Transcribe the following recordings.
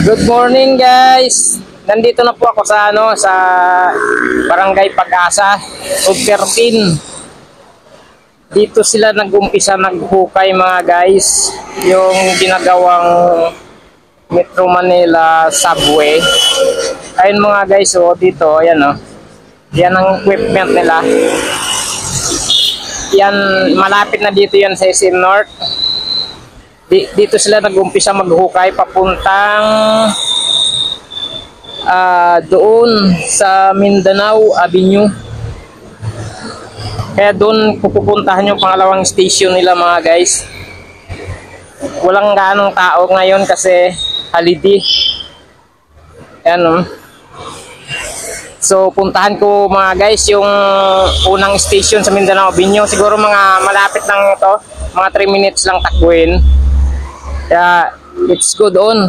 Good morning guys. Nandito na po ako sa sa Barangay Pag-asa, Sub 13. Dito sila nag-umpisa naghukay mga guys, yung ginagawang Metro Manila subway. Ayun mga guys, oh, dito, ayan oh. Yan ang equipment nila. Yan, malapit na dito yan sa SM North. Dito sila nag-umpisa maghukay papuntang doon sa Mindanao Avenue. Kaya doon pupuntahan yung pangalawang station nila mga guys. Walang ganong tao ngayon kasi holiday. Ayan. So puntahan ko mga guys yung unang station sa Mindanao Avenue. Siguro mga malapit lang ito, mga 3 minutes lang takbuhin. Kaya let's go doon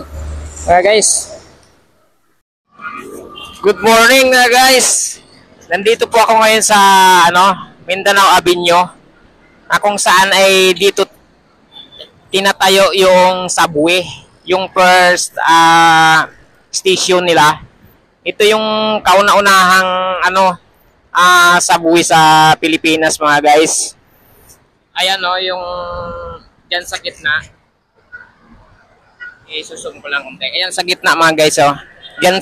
mga guys. Good morning mga guys. Nandito po ako ngayon sa Mindanao Avenue, kung saan ay dito tinatayo yung subway, yung first station nila. Ito yung kauna-unahang subway sa Pilipinas mga guys. Ayan yung dyan sa gitna. Isusum ko lang konti. Ayan sa gitna mga guys, oh. Diyan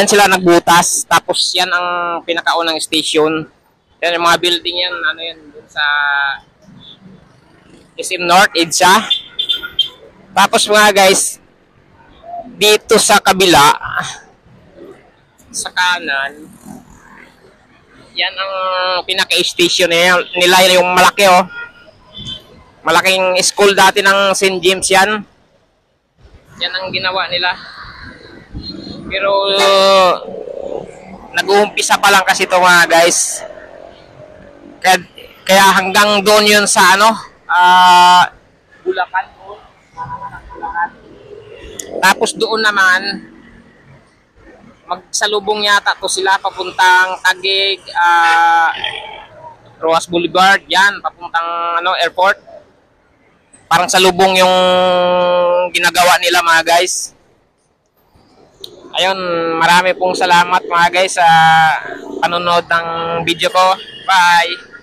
sila nagbutas, tapos yan ang pinakaunang station. Yan yung mga building yan, yan dun sa SM North, EDSA. Tapos mga guys, dito sa kabila, sa kanan, yan ang pinaka-station nila, yung malaki oh. Malaking school dati ng St. James yan. Yan ang ginawa nila. Pero nag-uumpisa pa lang kasi ito mga guys. Kaya hanggang doon yun sa Bulacan. Tapos doon naman magsalubong yata to sila papuntang Taguig, Rojas Boulevard, yan papuntang airport. Parang salubong yung ginagawa nila mga guys. Ayun, marami pong salamat mga guys sa panonood ng video ko. Bye!